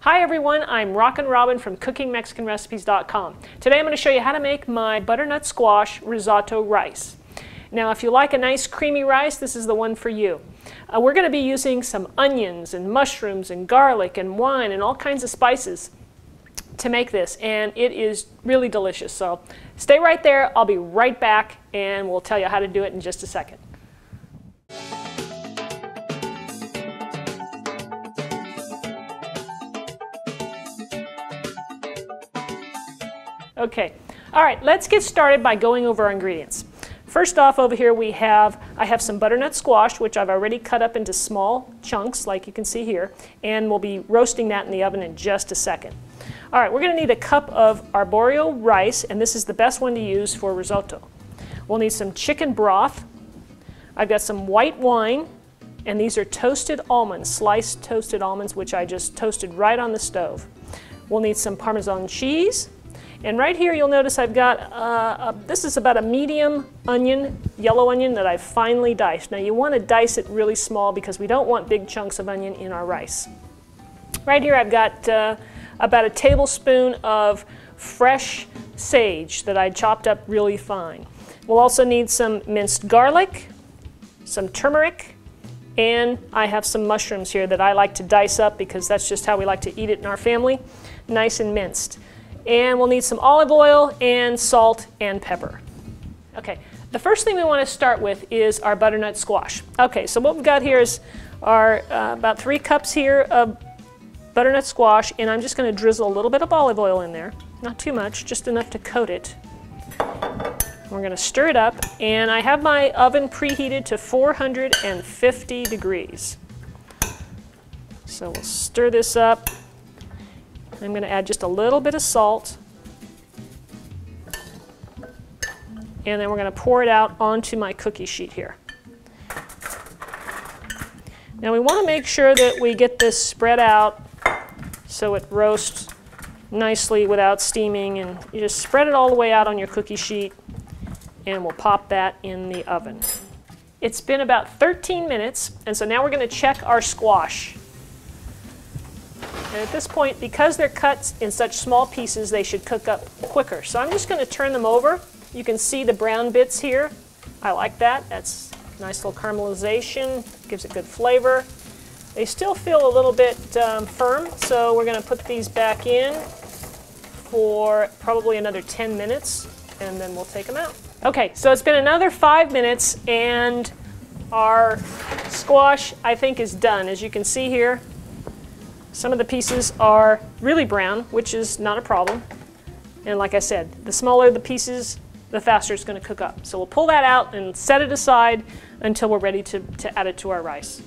Hi everyone, I'm Rockin Robin from CookingMexicanRecipes.com. Today I'm going to show you how to make my butternut squash risotto rice. Now if you like a nice creamy rice, this is the one for you. We're going to be using some onions and mushrooms and garlic and wine and all kinds of spices to make this, and it is really delicious. So stay right there, I'll be right back and we'll tell you how to do it in just a second. Okay, all right, let's get started by going over our ingredients. First off, over here I have some butternut squash, which I've already cut up into small chunks, like you can see here, and we'll be roasting that in the oven in just a second. All right, we're going to need a cup of arborio rice, and this is the best one to use for risotto. We'll need some chicken broth. I've got some white wine, and these are toasted almonds, sliced toasted almonds, which I just toasted right on the stove. We'll need some Parmesan cheese. And right here you'll notice I've got, this is about a medium onion, yellow onion that I've finely diced. Now you want to dice it really small because we don't want big chunks of onion in our rice. Right here I've got about a tablespoon of fresh sage that I chopped up really fine. We'll also need some minced garlic, some turmeric, and I have some mushrooms here that I like to dice up because that's just how we like to eat it in our family, nice and minced. And we'll need some olive oil and salt and pepper. Okay, the first thing we want to start with is our butternut squash. Okay, so what we've got here is our about 3 cups here of butternut squash, and I'm just going to drizzle a little bit of olive oil in there. Not too much, just enough to coat it. We're going to stir it up, and I have my oven preheated to 450 degrees. So we'll stir this up. I'm going to add just a little bit of salt, and then we're going to pour it out onto my cookie sheet here. Now we want to make sure that we get this spread out so it roasts nicely without steaming, and you just spread it all the way out on your cookie sheet, and we'll pop that in the oven. It's been about 13 minutes, and so now we're going to check our squash. And at this point, because they're cut in such small pieces, they should cook up quicker. So I'm just going to turn them over. You can see the brown bits here. I like that. That's nice little caramelization. Gives it good flavor. They still feel a little bit firm, so we're going to put these back in for probably another 10 minutes, and then we'll take them out. Okay, so it's been another 5 minutes, and our squash, I think, is done. As you can see here, some of the pieces are really brown, which is not a problem. And like I said, the smaller the pieces, the faster it's going to cook up. So we'll pull that out and set it aside until we're ready to add it to our rice.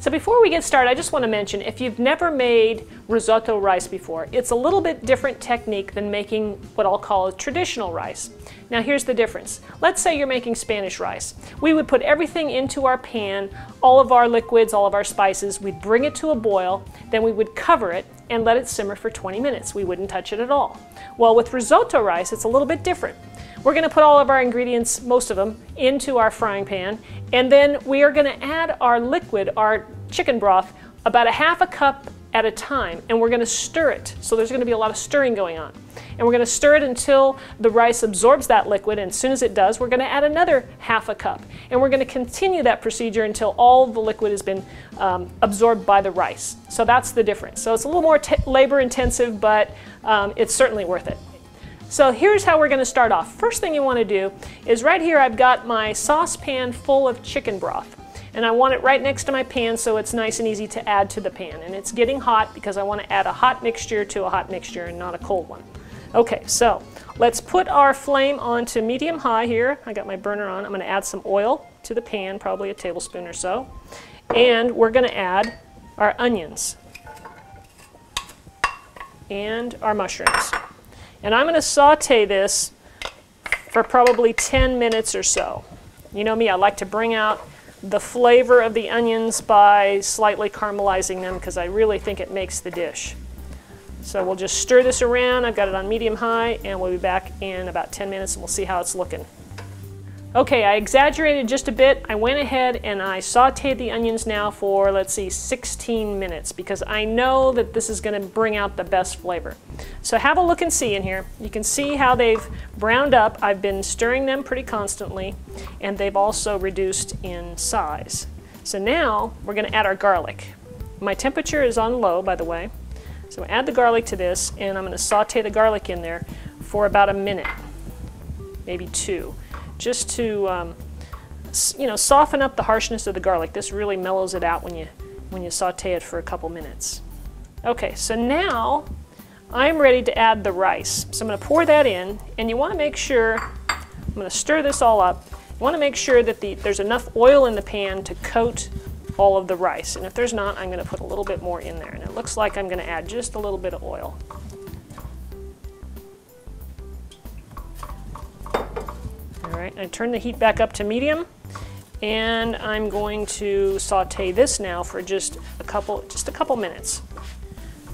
So before we get started, I just want to mention, if you've never made risotto rice before, it's a little bit different technique than making what I'll call a traditional rice. Now here's the difference. Let's say you're making Spanish rice. We would put everything into our pan, all of our liquids, all of our spices, we'd bring it to a boil, then we would cover it and let it simmer for 20 minutes. We wouldn't touch it at all. Well, with risotto rice, it's a little bit different. We're going to put all of our ingredients, most of them, into our frying pan, and then we are going to add our liquid, our chicken broth, about ½ a cup at a time, and we're going to stir it. So there's going to be a lot of stirring going on. And we're going to stir it until the rice absorbs that liquid, and as soon as it does, we're going to add another ½ a cup. And we're going to continue that procedure until all the liquid has been absorbed by the rice. So that's the difference. So it's a little more labor intensive, but it's certainly worth it. So here's how we're going to start off. First thing you want to do is right here I've got my saucepan full of chicken broth. And I want it right next to my pan so it's nice and easy to add to the pan. And it's getting hot because I want to add a hot mixture to a hot mixture and not a cold one. Okay, so let's put our flame on to medium-high here. I got my burner on. I'm going to add some oil to the pan, probably a tablespoon or so. And we're going to add our onions and our mushrooms. And I'm going to saute this for probably 10 minutes or so. You know me, I like to bring out the flavor of the onions by slightly caramelizing them because I really think it makes the dish. So we'll just stir this around. I've got it on medium-high, and we'll be back in about 10 minutes and we'll see how it's looking. Okay, I exaggerated just a bit. I went ahead and I sauteed the onions now for, let's see, 16 minutes because I know that this is going to bring out the best flavor. So have a look and see in here. You can see how they've browned up. I've been stirring them pretty constantly, and they've also reduced in size. So now we're going to add our garlic. My temperature is on low, by the way. So add the garlic to this, and I'm going to saute the garlic in there for about a minute, maybe 2. Just to soften up the harshness of the garlic. This really mellows it out when you saute it for a couple minutes. Okay, so now I'm ready to add the rice. So I'm going to pour that in, and you want to make sure, I'm going to stir this all up. You want to make sure that there's enough oil in the pan to coat all of the rice. And if there's not, I'm going to put a little bit more in there. And it looks like I'm going to add just a little bit of oil. All right, I turn the heat back up to medium, and I'm going to saute this now for just a couple minutes.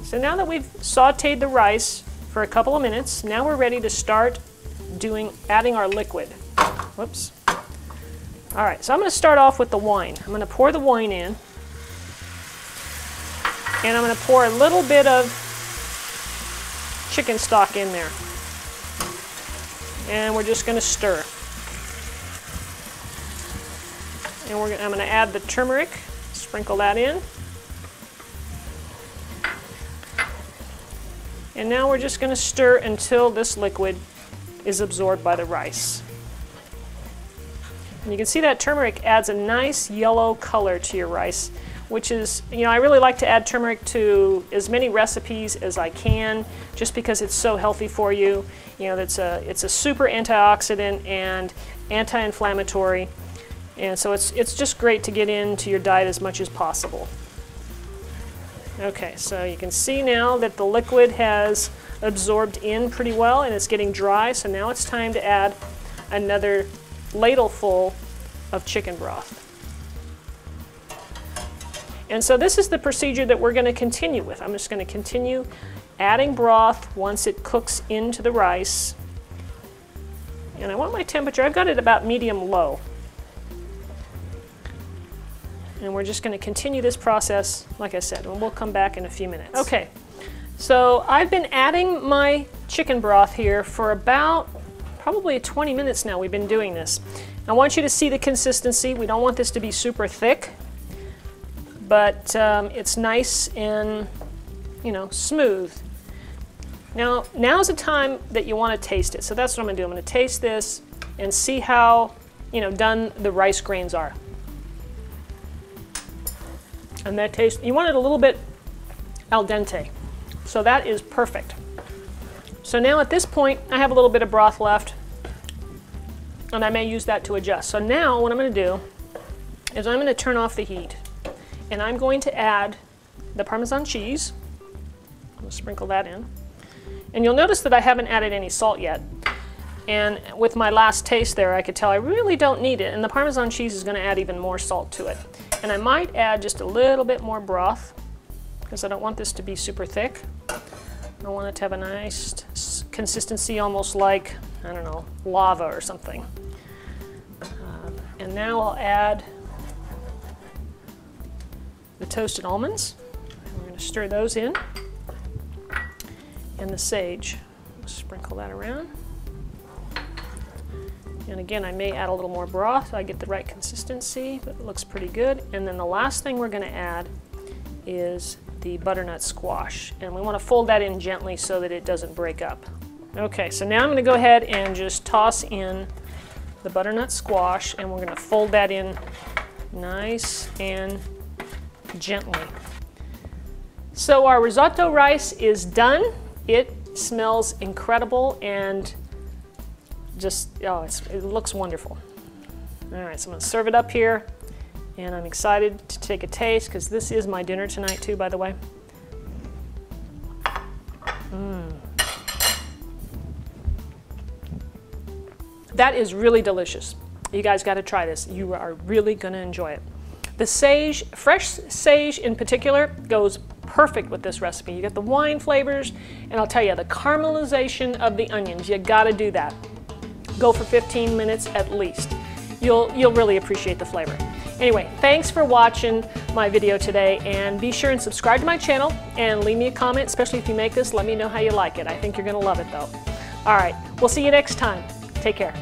So now that we've sauteed the rice for a couple of minutes, now we're ready to start adding our liquid. Whoops. All right, so I'm going to start off with the wine. I'm going to pour the wine in, and I'm going to pour a little bit of chicken stock in there. And we're just going to stir. And I'm going to add the turmeric, sprinkle that in. And now we're just going to stir until this liquid is absorbed by the rice. And you can see that turmeric adds a nice yellow color to your rice, which is, I really like to add turmeric to as many recipes as I can, just because it's so healthy for you. It's a super antioxidant and anti-inflammatory. And so it's just great to get into your diet as much as possible. Okay, so you can see now that the liquid has absorbed in pretty well and it's getting dry, so now it's time to add another ladleful of chicken broth. And so this is the procedure that we're going to continue with. I'm just going to continue adding broth once it cooks into the rice. And I want my temperature, I've got it about medium-low. And we're just going to continue this process, like I said, and we'll come back in a few minutes. Okay, so I've been adding my chicken broth here for about probably 20 minutes now. We've been doing this. I want you to see the consistency. We don't want this to be super thick, but it's nice and, smooth. Now's the time that you want to taste it. So that's what I'm going to do. I'm going to taste this and see how, done the rice grains are. And that taste, you want it a little bit al dente. So that is perfect. So now at this point, I have a little bit of broth left, and I may use that to adjust. So now what I'm going to do is I'm going to turn off the heat, and I'm going to add the Parmesan cheese. I'm going to sprinkle that in. And you'll notice that I haven't added any salt yet. And with my last taste there, I could tell I really don't need it. And the Parmesan cheese is going to add even more salt to it. And I might add just a little bit more broth, because I don't want this to be super thick. I want it to have a nice consistency, almost like, I don't know, lava or something. And now I'll add the toasted almonds. We're going to stir those in. And the sage. Sprinkle that around. And again, I may add a little more broth so I get the right consistency, but it looks pretty good. And then the last thing we're going to add is the butternut squash. And we want to fold that in gently so that it doesn't break up. Okay, so now I'm going to go ahead and just toss in the butternut squash, and we're going to fold that in nice and gently. So our risotto rice is done. It smells incredible and just, oh, it looks wonderful. All right, so I'm going to serve it up here, and I'm excited to take a taste because this is my dinner tonight too, by the way. That is really delicious. You guys got to try this. You are really going to enjoy it. The sage, fresh sage in particular, goes perfect with this recipe. You get the wine flavors, and I'll tell you, the caramelization of the onions, you got to do that. Go for 15 minutes at least. you'll really appreciate the flavor. Anyway, thanks for watching my video today, and be sure and subscribe to my channel and leave me a comment, especially if you make this. Let me know how you like it. I think you're going to love it though. All right, we'll see you next time. Take care.